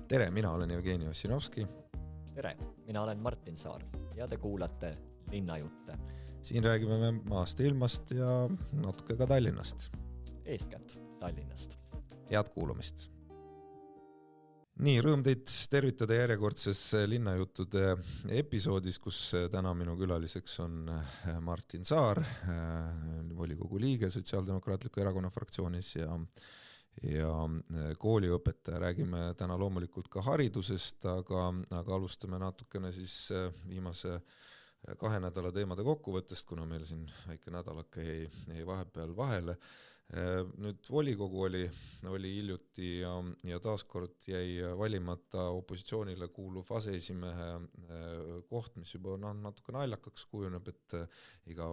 Tere, mina olen Jevgeni Ossinovski. Tere, mina olen Martin Saar ja te kuulate Linnajutte. Siin räägime me maast ja ilmast ja natuke ka Tallinnast. Eeskätt Tallinnast. Head kuulamist. Nii, rõõm teid tervitada järjekordses Linnajuttude episoodis, kus täna minu külaliseks on Martin Saar, volikogu liige Sotsiaaldemokraatliku Erakonna fraktsioonis ja kooliõpetaja. Räägime täna loomulikult ka haridusest, aga alustame natukene siis viimase 2 nädala teemade kokkuvõttest, kuna meil siin väike nädalake jäi vahepeal vahele. Nüüd volikogu oli hiljuti ja taaskord jäi valimata opositsioonile kuuluv aseesimehe koht, mis juba natuke naljakaks kujuneb, et iga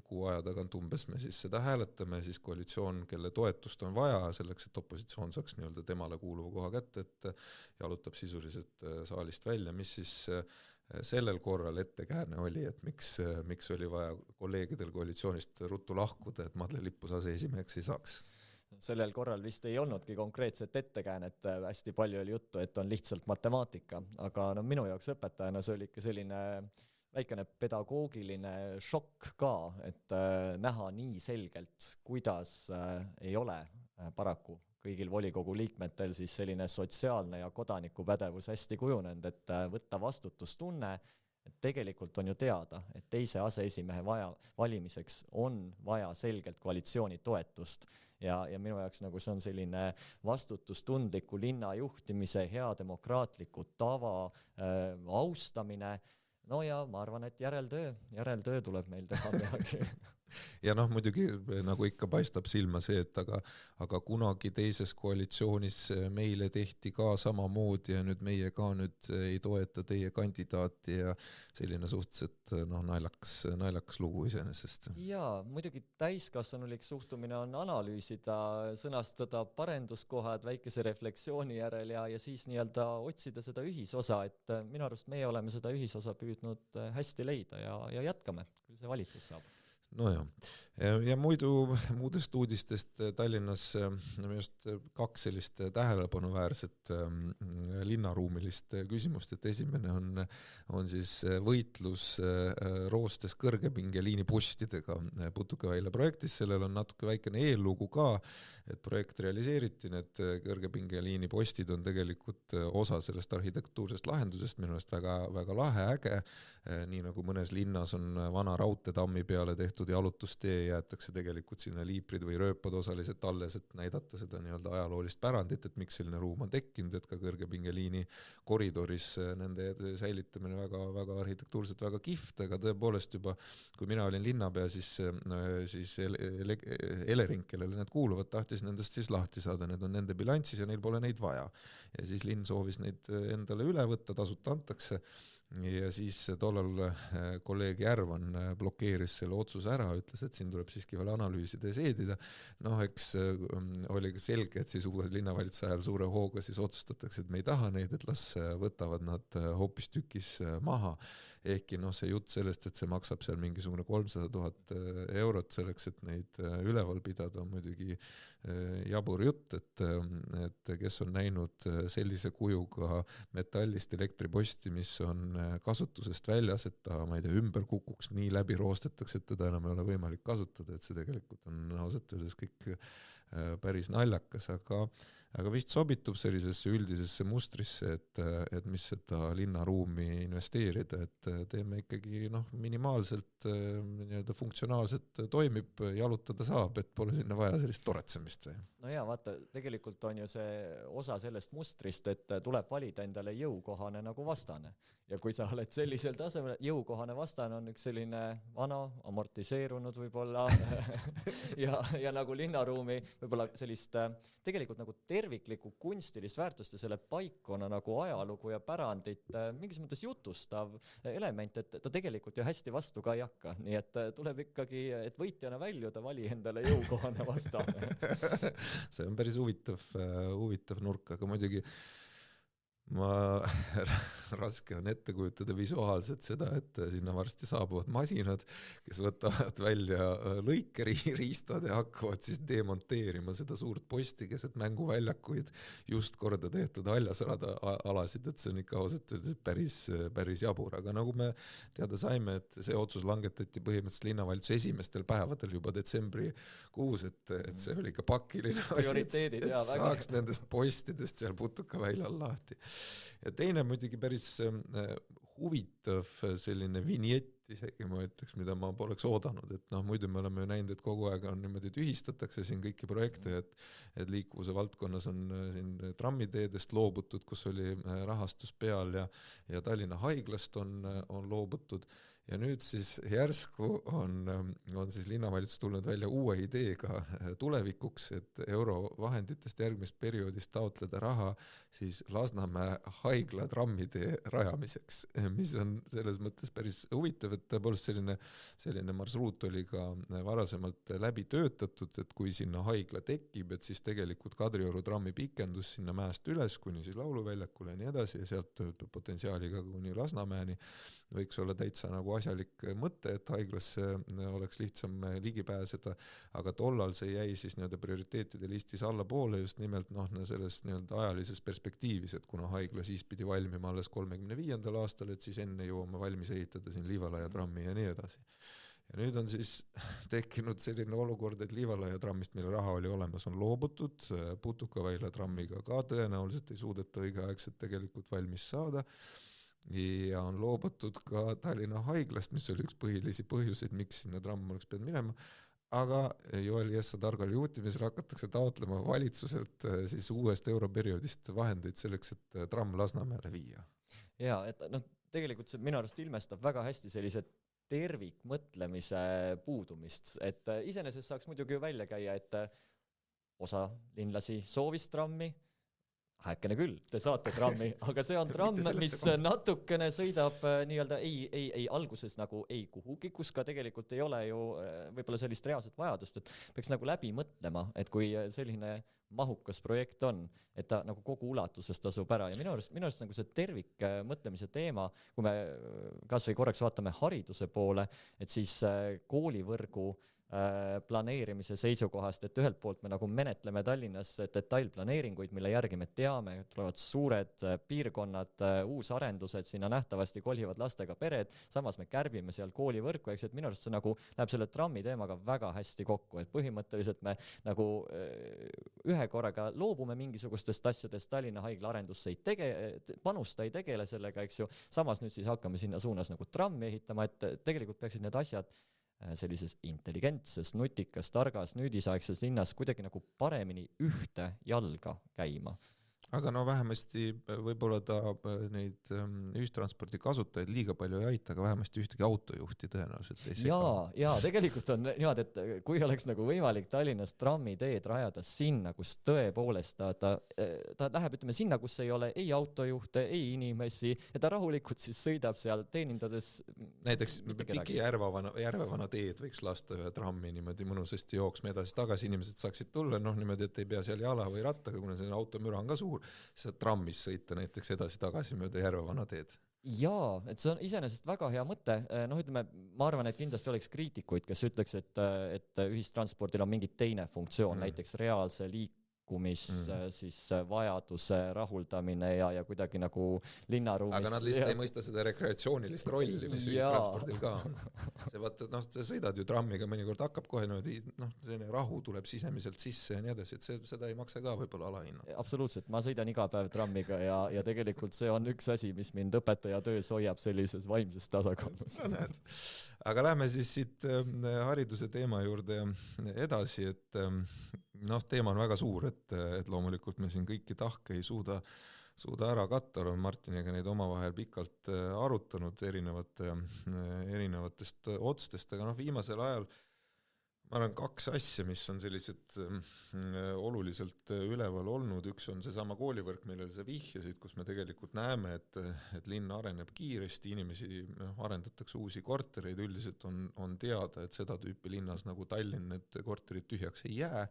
kuu aja tagant umbes me siis seda hääletame, siis koalitsioon, kelle toetust on vaja selleks, et opositsioon saaks nii-öelda temale kuuluva koha kätte, et jalutab sisuliselt saalist välja, mis siis sellel korral ettekääne oli, et miks oli vaja kolleegidel koalitsioonist ruttu lahkuda, et Madle Lippus aseesimeheks ei saaks. Sellel korral vist ei olnudki konkreetset ettekäänet, hästi palju oli juttu, et on lihtsalt matemaatika, aga minu jaoks õpetajana see oli ikka selline väikene pedagoogiline šokk ka, et näha nii selgelt, kuidas ei ole paraku kõigil volikogu liikmetel siis selline sotsiaalne ja kodanikupädevus hästi kujunenud, et võtta vastutustunne, et tegelikult on ju teada, et teise aseesimehe valimiseks on vaja selgelt koalitsiooni toetust ja minu jaoks nagu see on selline vastutustundliku linna juhtimise, hea demokraatliku tava austamine. No ja ma arvan, et järeltöö tuleb meil teha peagi. Ja muidugi nagu ikka paistab silma see, et aga kunagi teises koalitsioonis meile tehti ka samamoodi ja nüüd meie ka nüüd ei toeta teie kandidaati ja selline suhteliselt naljakas lugu iseenesest. Jaa, muidugi täiskasvanulik suhtumine on analüüsida, sõnastada parenduskohad väikese refleksiooni järel ja siis nii-öelda otsida seda ühisosa, et minu arust meie oleme seda ühisosa püüdnud hästi leida ja jätkame, küll see valitsus saab. Nojah. Ja muudest uudistest Tallinnas just 2 sellist tähelepanuväärset linnaruumilist küsimust, et esimene on siis võitlus roostes kõrgepingeliini postidega Putukaväila projektis. Sellel on natuke väikene eellugu ka, et projekt realiseeriti, need kõrgepingeliini postid on tegelikult osa sellest arhitektuursest lahendusest, minu meelest väga, väga lahe, äge, nii nagu mõnes linnas on vana raudteetammi peale tehtud jalutustee, jäetakse tegelikult sinna liiprid või rööpad osaliselt alles, et näidata seda nii-öelda ajaloolist pärandit, et miks selline ruum on tekkinud, et ka kõrgepingeliini koridoris nende säilitamine väga, väga arhitektuurselt väga kihvt, aga tõepoolest juba, kui mina olin linnapea, siis Elering, kellele need kuuluvad, tahtis nendest siis lahti saada, need on nende bilanssis ja neil pole neid vaja. Ja siis linn soovis neid endale üle võtta, tasuta antakse ja siis tollal kolleeg Järvan blokeeris selle otsuse ära, ütles, et siin tuleb siiski veel analüüsida ja seedida. Eks oli selge, et siis uue linnavalitsuse ajal suure hooga siis otsustatakse, et me ei taha neid, et las võtavad nad hoopis tükis maha. Ehkki see jutt sellest, et see maksab seal mingisugune 300,000 eurot selleks, et neid üleval pidada, on muidugi jabur jutt, et kes on näinud sellise kujuga metallist elektriposti, mis on kasutusest väljas, et ta, ma ei tea, ümber kukuks, nii läbi roostetakse, et teda enam ei ole võimalik kasutada, et see tegelikult on ausalt öeldes kõik päris naljakas, aga vist sobitub sellisesse üldisesse mustrisse, et mis seda linnaruumi investeerida, et teeme ikkagi minimaalselt nii-öelda funktsionaalselt toimib, jalutada saab, et pole sinna vaja sellist toretsemist. No jaa, vaata, tegelikult on ju see osa sellest mustrist, et tuleb valida endale jõukohane nagu vastane. Ja kui sa oled sellisel tasemel, jõukohane vastane on üks selline vana, amortiseerunud võib-olla ja nagu linnaruumi võib-olla sellist tegelikult nagu terviklikku kunstilist väärtust ja selle paikona nagu ajalugu ja pärandit mingis mõttes jutustav element, et ta tegelikult ju hästi vastu ka ei hakka. Nii et tuleb ikkagi, et võitjana väljuda, vali endale jõukohane vastane. See on päris huvitav nurk, aga muidugi ma raske on ette kujutada visuaalselt seda, et sinna varsti saabuvad masinad, kes võtavad välja lõikeriistad ja hakkavad siis demonteerima seda suurt posti keset mänguväljakuid just korda tehtud haljasalasid, et see on ikka ausalt öeldes päris jabur, aga nagu me teada saime, et see otsus langetati põhimõtteliselt linnavalitsuse esimestel päevadel juba detsembrikuus, et see oli ikka pakiline asi, et saaks nendest postidest seal putukaväljal lahti. Ja teine muidugi päris huvitav selline vinjett isegi ma ütleks, mida ma poleks oodanud, et muidu me oleme ju näinud, et kogu aeg on niimoodi tühistatakse siin kõiki projekte, et liikuvuse valdkonnas on siin trammiteedest loobutud, kus oli rahastus peal ja Tallinna haiglast on loobutud ja nüüd siis järsku on siis linnavalitsus tulnud välja uue ideega tulevikuks, et eurovahenditest järgmist perioodist taotleda raha siis Lasnamäe haigla trammidee rajamiseks, mis on selles mõttes päris huvitav, et tõepoolest selline marsruut oli ka varasemalt läbi töötatud, et kui sinna haigla tekib, et siis tegelikult Kadrioru trammi pikendus sinna mäest üles kuni siis Lauluväljakule ja nii edasi ja sealt potentsiaaliga kuni Lasnamäeni võiks olla täitsa nagu asjalik mõte, et haiglasse oleks lihtsam ligi pääseda, aga tollal see jäi siis nii-öelda prioriteetide listis allapoole just nimelt selles nii-öelda ajalises perspektiivis, et kuna haigla siis pidi valmima alles 35. aastal, et siis enne jõuame valmis ehitada siin Liivalaia trammi ja nii edasi. Ja nüüd on siis tekkinud selline olukord, et Liivalaia trammist, mille raha oli olemas, on loobutud, Putukaväila trammiga ka tõenäoliselt ei suudeta õigeaegselt tegelikult valmis saada ja on loobutud ka Tallinna haiglast, mis oli üks põhilisi põhjuseid, miks sinna tramm oleks pidanud minema, aga Joel Jessa targal juhtimisel hakatakse taotlema valitsuselt siis uuest europerioodist vahendeid selleks, et tramm Lasnamäele viia. Ja, et tegelikult see minu arust ilmestab väga hästi sellise tervikmõtlemise puudumist, et iseenesest saaks muidugi välja käia, et osa linlasi soovis trammi, häkkene küll, te saate trammi, aga see on tramm, mis natukene sõidab nii-öelda ei alguses nagu ei kuhugi, kus ka tegelikult ei ole ju võib-olla sellist reaalset vajadust, et peaks nagu läbi mõtlema, et kui selline mahukas projekt on, et ta nagu kogu ulatuses tasub ära ja minu arust nagu see tervik mõtlemise teema, kui me kas või korraks vaatame hariduse poole, et siis koolivõrgu planeerimise seisukohast, et ühelt poolt me nagu menetleme Tallinnas detailplaneeringuid, mille järgi me teame, tulevad suured piirkonnad, uusarendused, sinna nähtavasti kolivad lastega pered, samas me kärbime seal koolivõrku, eks, et minu arust see nagu läheb selle trammi teemaga väga hästi kokku, et põhimõtteliselt me nagu ühe korraga loobume mingisugustest asjadest, Tallinna haigla arendusse panusta ei tegele sellega, eks ju, samas nüüd siis hakkame sinna suunas nagu trammi ehitama, et tegelikult peaksid need asjad sellises intelligentses, nutikas, targas, nüüdisaegses linnas kuidagi nagu paremini ühte jalga käima. Aga vähemasti võib-olla ta neid ühistranspordi kasutajaid liiga palju ei aita, aga vähemasti ühtegi autojuhti tõenäoliselt ei sega. Ja tegelikult on niimoodi, et kui oleks nagu võimalik Tallinnas trammiteed rajada sinna, kus tõepoolest ta läheb, ütleme sinna, kus ei ole ei autojuhte, ei inimesi, ja ta rahulikult siis sõidab seal teenindades näiteks piki Järvevana teed võiks lasta ühe trammi niimoodi mõnusasti jooksma edasi-tagasi, inimesed saaksid tulla, niimoodi, et ei pea seal jala või rattaga, kuna see automüra on ka suur, saad trammis sõita näiteks edasi-tagasi mööda Järvevana teed. Jaa, et see on iseenesest väga hea mõte, ütleme, ma arvan, et kindlasti oleks kriitikuid, kes ütleks, et ühistranspordil on mingi teine funktsioon, näiteks reaalse siis vajaduse rahuldamine ja kuidagi nagu linnaruumis. Aga nad lihtsalt ei mõista seda rekreatsioonilist rolli, mis ühistranspordil ka on. See vaata, sa sõidad ju trammiga, mõnikord hakkab kohe selline rahu tuleb sisemiselt sisse ja nii edasi, et seda ei maksa ka võib-olla alahinnata. Absoluutselt, ma sõidan iga päev trammiga ja tegelikult see on üks asi, mis mind õpetaja töös hoiab sellises vaimses tasakaalus. Aga lähme siis siit hariduse teema juurde edasi, et teema on väga suur, et loomulikult me siin kõiki tahke ei suuda ära katta, oleme Martiniga neid omavahel pikalt arutanud erinevatest otstest, aga viimasel ajal ma arvan, kaks asja, mis on sellised oluliselt üleval olnud, üks on seesama koolivõrk, millele sa vihjasid, kus me tegelikult näeme, et linn areneb kiiresti, inimesi arendatakse uusi kortereid, üldiselt on teada, et seda tüüpi linnas nagu Tallinn need korterid tühjaks ei jää,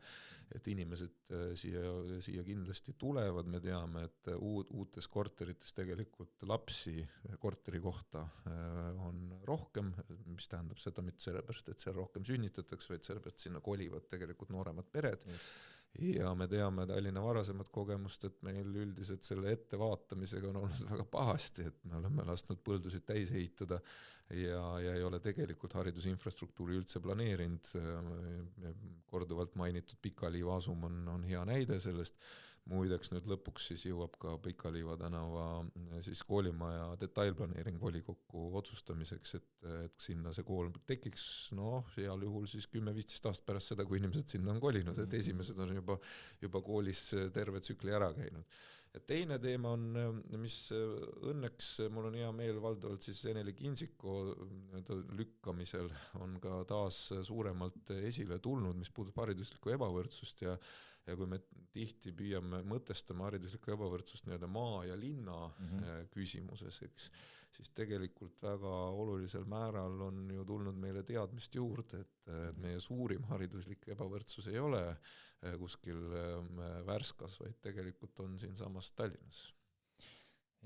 et inimesed siia kindlasti tulevad, me teame, et uutes korterites tegelikult lapsi korteri kohta on rohkem, mis tähendab seda mitte sellepärast, et seal rohkem sünnitatakse, vaid sellepärast sinna kolivad tegelikult nooremad pered. Ja me teame Tallinna varasemat kogemust, et meil üldiselt selle ettevaatamisega on olnud väga pahasti, et me oleme lasknud põldusid täis ehitada ja ei ole tegelikult haridusinfrastruktuuri üldse planeerinud. Korduvalt mainitud Pika-Liiva asum on hea näide sellest. Muideks nüüd lõpuks siis jõuab ka Pika-Liiva tänava siis koolimaja detailplaneering volikokku otsustamiseks, et sinna see kool tekiks, heal juhul siis 10-15 aastat pärast seda, kui inimesed sinna on kolinud, et esimesed on juba koolis terve tsükli ära käinud. Ja teine teema on, mis õnneks mul on hea meel valdavalt siis Eneli Kindsiko lükkamisel on ka taas suuremalt esile tulnud, mis puudutab hariduslikku ebavõrdsust ja kui me tihti püüame mõtestama hariduslikku ebavõrdsust nii-öelda maa ja linna küsimuses, eks, siis tegelikult väga olulisel määral on ju tulnud meile teadmist juurde, et meie suurim hariduslik ebavõrdsus ei ole kuskil Värskas, vaid tegelikult on siin samas Tallinnas.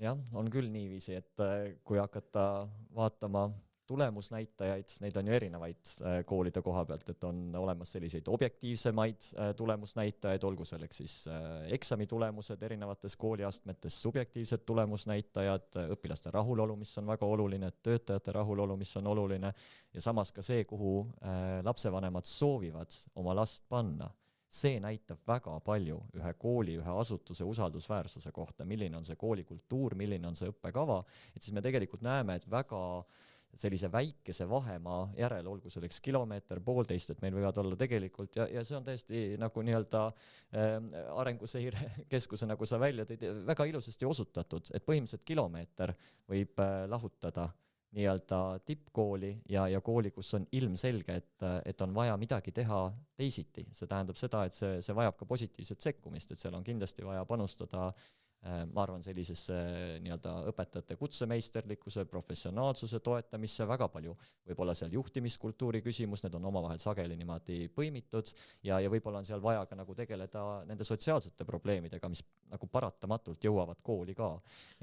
Jah, on küll niiviisi, et kui hakata vaatama tulemusnäitajaid, neid on ju erinevaid koolide koha pealt, et on olemas selliseid objektiivsemaid tulemusnäitajaid, olgu selleks siis eksami tulemused erinevates kooliastmetes, subjektiivsed tulemusnäitajad, õpilaste rahulolu, mis on väga oluline, töötajate rahulolu, mis on oluline, ja samas ka see, kuhu lapsevanemad soovivad oma last panna. See näitab väga palju ühe kooli, ühe asutuse usaldusväärsuse kohta, milline on see koolikultuur, milline on see õppekava, et siis me tegelikult näeme, et väga sellise väikese vahemaa järel, olgu selleks kilomeeter, poolteist, et meil võivad olla tegelikult, ja see on täiesti nagu nii-öelda arenguseire keskuse, nagu sa välja tõid, väga ilusasti osutatud, et põhimõtteliselt kilomeeter võib lahutada nii-öelda tippkooli ja kooli, kus on ilmselge, et on vaja midagi teha teisiti. See tähendab seda, et see vajab ka positiivset sekkumist, et seal on kindlasti vaja panustada ma arvan sellisesse nii-öelda õpetajate kutsemeisterlikkuse, professionaalsuse toetamisse, väga palju võib-olla seal juhtimiskultuuri küsimus, need on omavahel sageli niimoodi põimitud ja võib-olla on seal vaja ka nagu tegeleda nende sotsiaalsete probleemidega, mis nagu paratamatult jõuavad kooli ka.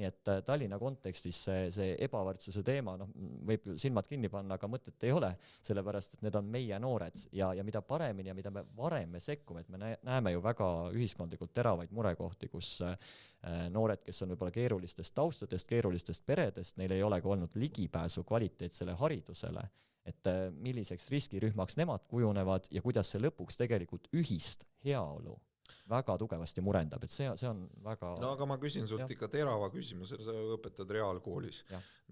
Nii et Tallinna kontekstis see ebavõrdsuse teema, võib silmad kinni panna, aga mõtet ei ole, sellepärast, et need on meie noored ja mida paremini ja mida me varem me sekkume, et me näeme ju väga ühiskondlikult teravaid murekohti, kus noored, kes on võib-olla keerulistest taustadest, keerulistest peredest, neil ei olegi olnud ligipääsu kvaliteetsele haridusele, et milliseks riskirühmaks nemad kujunevad ja kuidas see lõpuks tegelikult ühist heaolu väga tugevasti murendab, et see on väga... No aga ma küsin sult ikka terava küsimuse, sa õpetad reaalkoolis.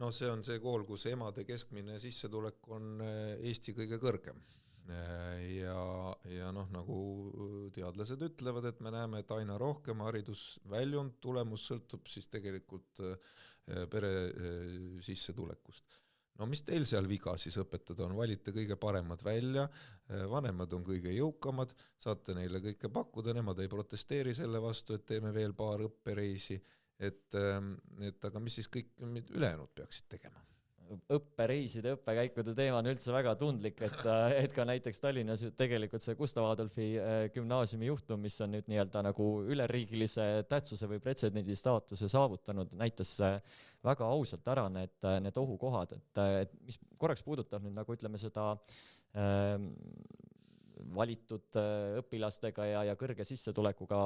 See on see kool, kus emade keskmine sissetulek on Eesti kõige kõrgem. Ja nagu teadlased ütlevad, et me näeme, et aina rohkem haridusväljund tulemus sõltub siis tegelikult pere sissetulekust. Mis teil seal viga siis õpetada on? Valite kõige paremad välja, vanemad on kõige jõukamad, saate neile kõike pakkuda, nemad ei protesteeri selle vastu, et teeme veel paar õppereisi, aga mis siis kõik ülejäänud peaksid tegema? Õppereiside, õppekäikude teema on üldse väga tundlik, et ka näiteks Tallinnas tegelikult see Gustav Adolfi gümnaasiumi juhtum, mis on nüüd nii-öelda nagu üleriigilise tähtsuse või pretsedendi staatuse saavutanud, näitas väga ausalt ära need ohukohad, et mis korraks puudutab nüüd nagu ütleme seda valitud õpilastega ja kõrge sissetulekuga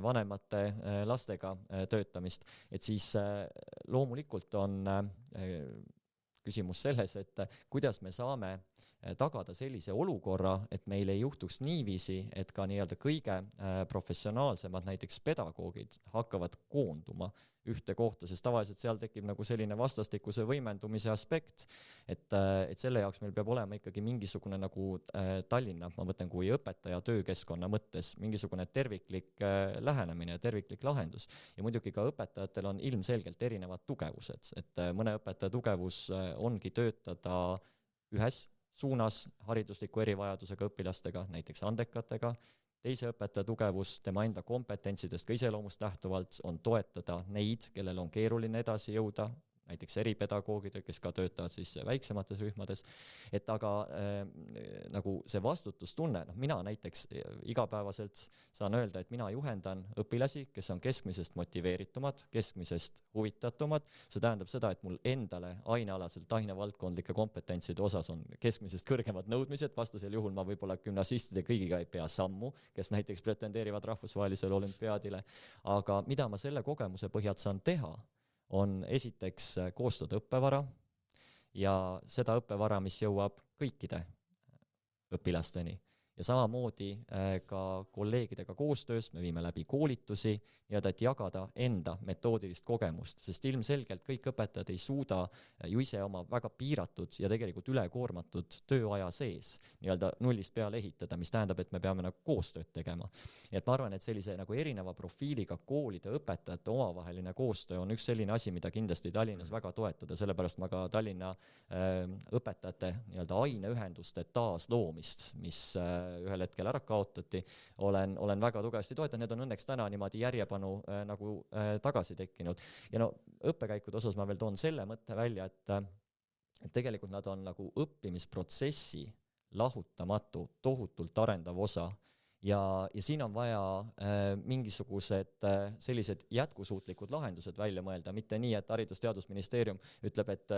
vanemate lastega töötamist, et siis loomulikult on küsimus selles, et kuidas me saame tagada sellise olukorra, et meil ei juhtuks niiviisi, et ka nii-öelda kõige professionaalsemad näiteks pedagoogid hakkavad koonduma ühte kohta, sest tavaliselt seal tekib nagu selline vastastikuse võimendumise aspekt, et selle jaoks meil peab olema ikkagi mingisugune nagu Tallinna, ma mõtlen kui õpetaja töökeskkonna mõttes, mingisugune terviklik lähenemine ja terviklik lahendus. Ja muidugi ka õpetajatel on ilmselgelt erinevad tugevused, et mõne õpetaja tugevus ongi töötada ühes suunas haridusliku erivajadusega õpilastega, näiteks andekatega, teise õpetaja tugevus tema enda kompetentsidest ka iseloomust lähtuvalt on toetada neid, kellel on keeruline edasi jõuda, näiteks eripedagoogid, kes ka töötavad siis väiksemates rühmades, et aga nagu see vastutustunne, mina näiteks igapäevaselt saan öelda, et mina juhendan õpilasi, kes on keskmisest motiveeritumad, keskmisest huvitatumad, see tähendab seda, et mul endale ainealaselt, ainevaldkondlike kompetentside osas on keskmisest kõrgemad nõudmised, vastasel juhul ma võib-olla gümnasistide kõigiga ei pea sammu, kes näiteks pretendeerivad rahvusvahelisele olümpiaadile, aga mida ma selle kogemuse põhjalt saan teha, on esiteks koostada õppevara ja seda õppevara, mis jõuab kõikide õpilasteni. Ja samamoodi ka kolleegidega koostöös me viime läbi koolitusi, et jagada enda metoodilist kogemust, sest ilmselgelt kõik õpetajad ei suuda ju ise oma väga piiratud ja tegelikult ülekoormatud tööaja sees nullist peale ehitada, mis tähendab, et me peame koostööd tegema. Ja et ma arvan, et sellise erineva profiiliga koolide õpetajate omavaheline koostöö on üks selline asi, mida kindlasti Tallinnas väga toetada, sellepärast ma ka Tallinna õpetajate aineühenduste taasloomist, mis ühel hetkel ära kaotati, olen väga tugevasti toetanud, need on õnneks täna niimoodi järjepanu nagu tagasi tekkinud. Ja õppekäikude osas ma veel toon selle mõtte välja, et tegelikult nad on nagu õppimisprotsessi lahutamatu, tohutult arendav osa. Ja siin on vaja mingisugused sellised jätkusuutlikud lahendused välja mõelda, mitte nii, et Haridus-Teadusministeerium ütleb, et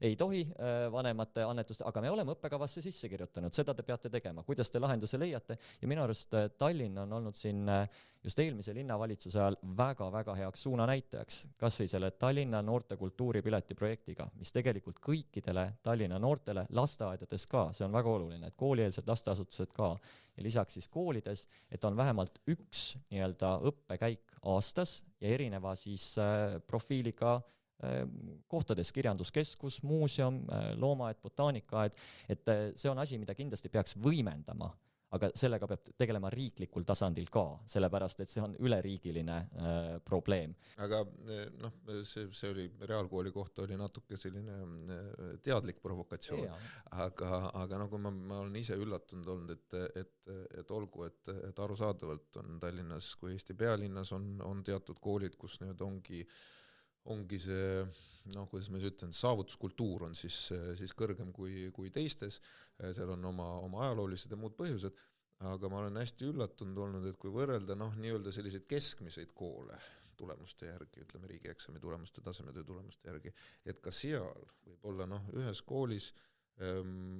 ei tohi vanemate annetust, aga me oleme õppekavasse sisse kirjutanud, seda te peate tegema, kuidas te lahenduse leiate, ja minu arust Tallinn on olnud siin just eelmise linnavalitsuse ajal väga-väga heaks suunanäitajaks, kas või selle Tallinna noorte kultuuripileti projektiga, mis tegelikult kõikidele Tallinna noortele lasteaedades ka, see on väga oluline, et koolieelsed lasteasutused ka, ja lisaks siis koolides, et on vähemalt üks õppekäik aastas ja erineva siis profiiliga kohtades, kirjanduskeskus, muuseum, loomaaed, botaanikaaed, et see on asi, mida kindlasti peaks võimendama, aga sellega peab tegelema riiklikul tasandil ka, sellepärast, et see on üleriigiline probleem. Aga see oli reaalkooli kohta oli natuke selline teadlik provokatsioon, aga nagu ma olen ise üllatunud olnud, et olgu, et arusaadavalt on Tallinnas kui Eesti pealinnas on teatud koolid, kus ongi see, kuidas ma ütlen, saavutuskultuur on siis kõrgem kui teistes, seal on oma ajaloolised ja muud põhjused, aga ma olen hästi üllatunud olnud, et kui võrrelda nii-öelda selliseid keskmiseid koole tulemuste järgi, ütleme riigieksami tulemuste, tasemetöö tulemuste järgi, et ka seal võib olla ühes koolis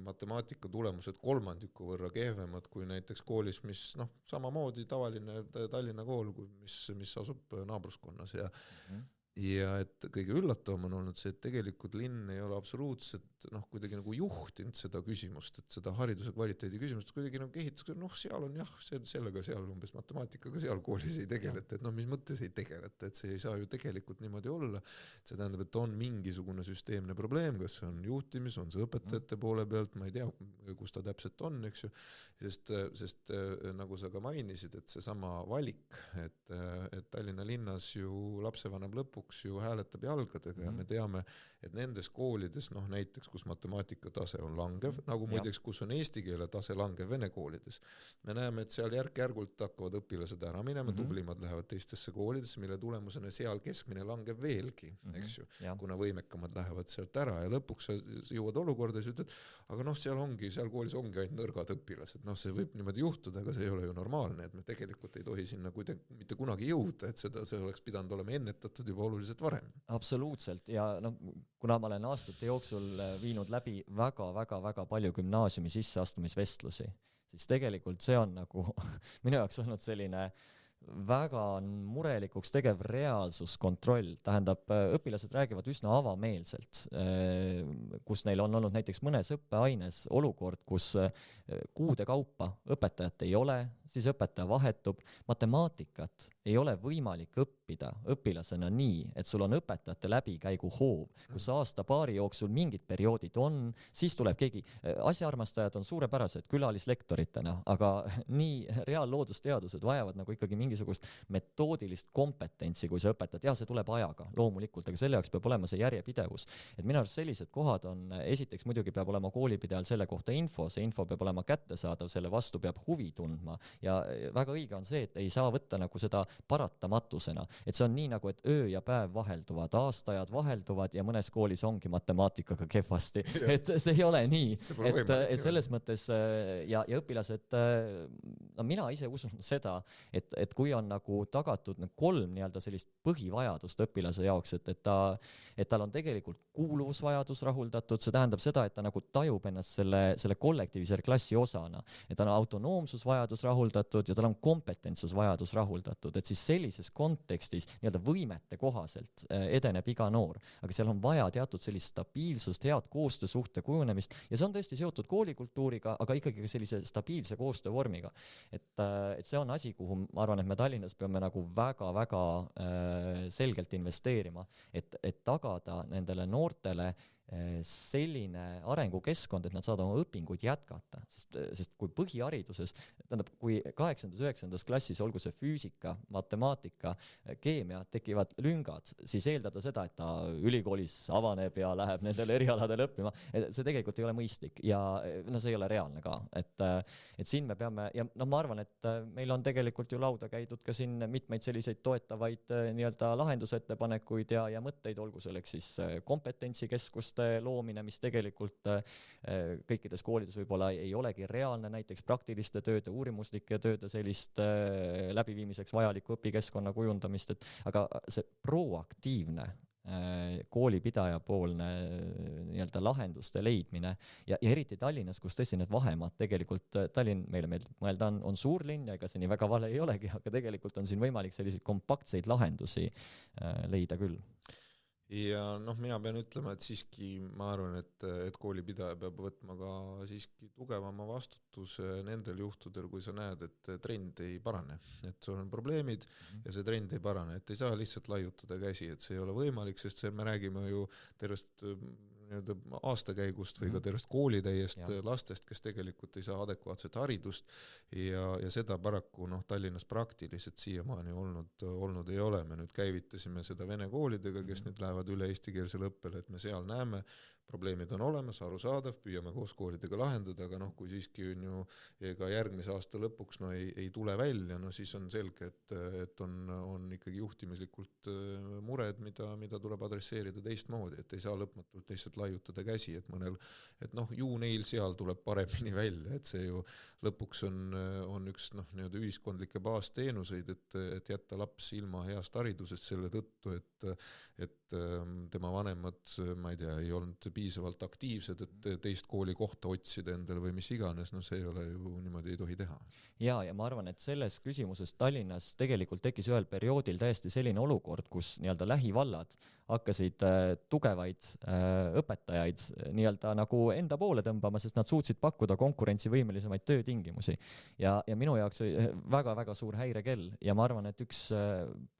matemaatika tulemused kolmandiku võrra kehvemad kui näiteks koolis, mis samamoodi tavaline Tallinna kool, mis asub naabruskonnas ja et kõige üllatavam on olnud see, et tegelikult linn ei ole absoluutselt kuidagi juhtinud seda küsimust, et seda hariduse kvaliteedi küsimust kuidagi kehitas, seal on sellega seal umbes matemaatikaga seal koolis ei tegeleta, et mis mõttes ei tegeleta, et see ei saa ju tegelikult niimoodi olla. See tähendab, et on mingisugune süsteemne probleem, kas see on juhtimis, on see õpetajate poole pealt, ma ei tea, kus ta täpselt on, eks ju, sest nagu sa ka mainisid, et see sama valik, et Tallinna linnas ju lapsevanem lõpuks ju hääletab jalgadega ja me teame, et nendes koolides, näiteks kus matemaatika tase on langev, nagu muideks, kus on eesti keele tase langev vene koolides, me näeme, et seal järk-järgult hakkavad õpilased ära minema, tublimad lähevad teistesse koolidesse, mille tulemusena seal keskmine langeb veelgi, eks ju, kuna võimekamad lähevad sealt ära ja lõpuks jõuad olukorda ja ütled, aga seal koolis ongi ainult nõrgad õpilased, see võib niimoodi juhtuda, aga see ei ole ju normaalne, et me tegelikult ei tohi sinna mitte kunagi jõuda, et see oleks pidanud olema ennetatud juba oluliselt varem. Absoluutselt ja kuna ma olen aastate jooksul viinud läbi väga palju gümnaasiumi sisseastumisvestlusi, siis tegelikult see on minu jaoks olnud selline väga murelikuks tegev reaalsuskontroll, tähendab, õpilased räägivad üsna avameelselt, kus neil on olnud näiteks mõnes õppeaines olukord, kus kuude kaupa õpetajat ei ole, siis õpetaja vahetub. Matemaatikat ei ole võimalik õppida õpilasena nii, et sul on õpetajate läbikäigu hoov, kus aasta-paari jooksul mingid perioodid on, siis tuleb keegi, asjaarmastajad on suurepärased külalislektoritena, aga nii reaalloodusteadused vajavad nagu ikkagi mingisugust metoodilist kompetentsi, kui sa õpetad. Ja see tuleb ajaga, loomulikult, aga selle jaoks peab olema see järjepidevus. Et minu arust sellised kohad on, esiteks muidugi peab olema koolipidajal selle kohta info, see info peab olema kättesaadav, selle vastu peab huvi tundma ja väga õige on see, et ei saa võtta nagu seda paratamatusena, et see on nii nagu, et öö ja päev vahelduvad, aastajad vahelduvad ja mõnes koolis ongi matemaatikaga kehvasti, et see ei ole nii, et selles mõttes ja õpilased, no mina ise usun seda, et kui on nagu tagatud 3 nii-öelda sellist põhivajadust õpilase jaoks, et tal on tegelikult kuuluvusvajadus rahuldatud, see tähendab seda, et ta nagu tajub ennast selle kollektiivse klassi osana, et ta on autonoomsusvajadus rahuldatud ja tal on kompetentsusvajadus rahuldatud, et siis sellises kontekstis nii-öelda võimete kohaselt edeneb iga noor, aga seal on vaja teatud sellist stabiilsust, head koostöösuhte kujunemist ja see on tõesti seotud koolikultuuriga, aga ikkagi ka sellise stabiilse koostöövormiga. Et see on asi, kuhu ma arvan, et me Tallinnas peame nagu väga-väga selgelt investeerima, et tagada nendele noortele selline arengukeskkond, et nad saavad oma õpinguid jätkata, sest kui põhihariduses, tähendab, kui 8. ja 9. klassis, olgu see füüsika, matemaatika, keemia, tekivad lüngad, siis eeldada seda, et ta ülikoolis avaneb ja läheb nendele erialadele õppima, see tegelikult ei ole mõistlik ja no see ei ole reaalne ka, et siin me peame, ja no ma arvan, et meil on tegelikult ju lauda käidud ka siin mitmeid selliseid toetavaid nii-öelda lahendusettepanekuid ja mõtteid, olgu selleks siis kompetentsikeskuste loomine, mis tegelikult kõikides koolides võib-olla ei olegi reaalne, näiteks praktiliste tööde, uurimuslike tööde sellist läbiviimiseks vajaliku õpikeskkonna kujundamist, aga see proaktiivne koolipidaja poolne nii-öelda lahenduste leidmine ja eriti Tallinnas, kus tõesti need vahemaad tegelikult, Tallinn meile meeldib mõelda on suur linn ja ega see nii väga vale ei olegi, aga tegelikult on siin võimalik selliseid kompaktseid lahendusi leida küll. Ja mina pean ütlema, et siiski ma arvan, et koolipidaja peab võtma ka siiski tugevama vastutuse nendel juhtudel, kui sa näed, et trend ei parane, et sul on probleemid ja see trend ei parane, et ei saa lihtsalt laiutada käsi, et see ei ole võimalik, sest me räägime ju tervest aastakäigust või ka tervest koolitäiest lastest, kes tegelikult ei saa adekvaatset haridust ja seda paraku Tallinnas praktiliselt siiamaani olnud ei ole. Me nüüd käivitasime seda vene koolidega, kes nüüd lähevad üle eestikeelsele õppele, et me seal näeme, probleemid on olemas, arusaadav, püüame koos koolidega lahendada, aga kui siiski on ju ega järgmise aasta lõpuks ei tule välja, siis on selge, et on ikkagi juhtimislikult mured, mida tuleb adresseerida teistmoodi, et ei saa lõpmatult lihtsalt laiutada käsi, et mõnel, et ju neil seal tuleb paremini välja, et see ju lõpuks on üks nii-öelda ühiskondlikke baasteenuseid, et jätta laps ilma heast haridusest selle tõttu, et tema vanemad, ma ei tea, ei olnud piisavalt aktiivsed, et teist kooli kohta otsida endale või mis iganes, see ei ole ju niimoodi ei tohi teha. Ja ma arvan, et selles küsimuses Tallinnas tegelikult tekkis ühel perioodil täiesti selline olukord, kus nii-öelda lähivallad hakkasid tugevaid õpetajaid nii-öelda nagu enda poole tõmbama, sest nad suutsid pakkuda konkurentsivõimelisemaid töötingimusi. Ja minu jaoks oli väga-väga suur häirekell ja ma arvan, et üks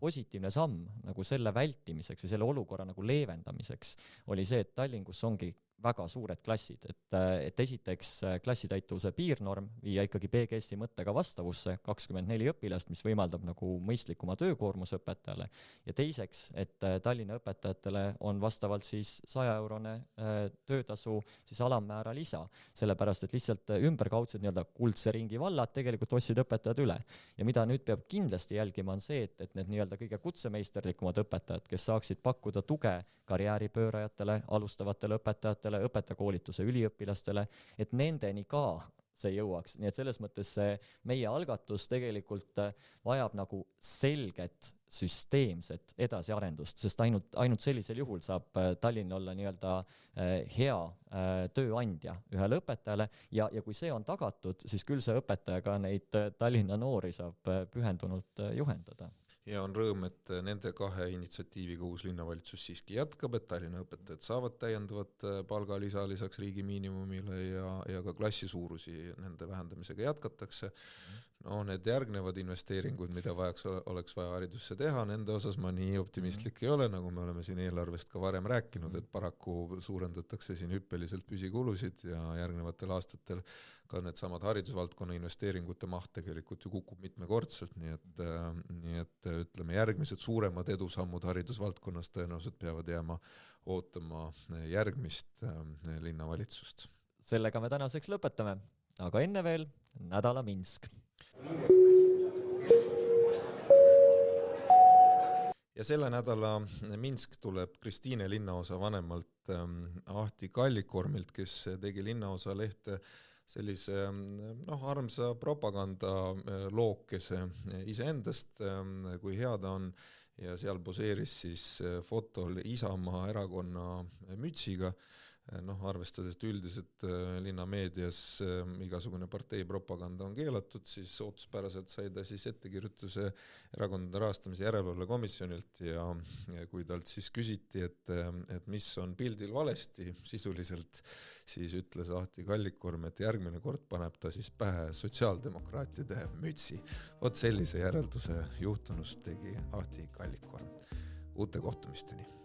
positiivne samm nagu selle vältimiseks või selle olukorra nagu leevendamiseks oli see, et Tallinn, kus ongi väga suured klassid, et esiteks klassitäituvuse piirnorm viia ikkagi PGS-i mõttega vastavusse 24 õpilast, mis võimaldab nagu mõistlikuma töökoormus õpetajale ja teiseks, et Tallinna õpetajatele on vastavalt siis 100-eurone töötasu siis alammäära lisa, sellepärast et lihtsalt ümberkaudsed nii-öelda kuldse ringi vallad tegelikult ostsid õpetajad üle ja mida nüüd peab kindlasti jälgima on see, et need nii-öelda kõige kutsemeisterlikumad õpetajad, kes saaksid pakkuda tuge karjääripöörajatele, alustavatele õpetajatele, õpetajakoolituse üliõpilastele, et nendeni ka see jõuaks. Nii et selles mõttes meie algatus tegelikult vajab nagu selget süsteemset edasiarendust, sest ainult sellisel juhul saab Tallinn olla nii-öelda hea tööandja ühele õpetajale ja kui see on tagatud, siis küll see õpetaja ka neid Tallinna noori saab pühendunult juhendada. Ja on rõõm, et nende 2 initsiatiiviga uus linnavalitsus siiski jätkab, et Tallinna õpetajad saavad täiendavat palgalisa lisaks riigi miinimumile ja ka klassi suurusi nende vähendamisega jätkatakse. no need järgnevad investeeringud, mida oleks vaja haridusse teha, nende osas ma nii optimistlik ei ole, nagu me oleme siin eelarvest ka varem rääkinud, et paraku suurendatakse siin hüppeliselt püsikulusid ja järgnevatel aastatel ka need samad haridusvaldkonna investeeringute maht tegelikult ju kukub mitmekordselt, nii et ütleme, järgmised suuremad edusammud haridusvaldkonnas tõenäoliselt peavad jääma ootama järgmist linnavalitsust. Sellega me tänaseks lõpetame, aga enne veel nädala Minsk. Ja selle nädala Minsk tuleb Kristiine linnaosa vanemalt Ahti Kallikormilt, kes tegi linnaosa lehte sellise armsa propaganda lookese iseendast, kui hea ta on, ja seal poseeris siis fotol Isamaa erakonna mütsiga, arvestades üldiselt linnameedias igasugune partei propaganda on keelatud, siis ootuspäraselt sai ta siis ettekirjutuse erakondade rahastamise järelevalve komisjonilt ja kui talt siis küsiti, et mis on pildil valesti sisuliselt, siis ütles Ahti Kallikorm, et järgmine kord paneb ta siis pähe sotsiaaldemokraatide mütsi. Vot sellise järelduse juhtunust tegi Ahti Kallikorm. Uute kohtumisteni!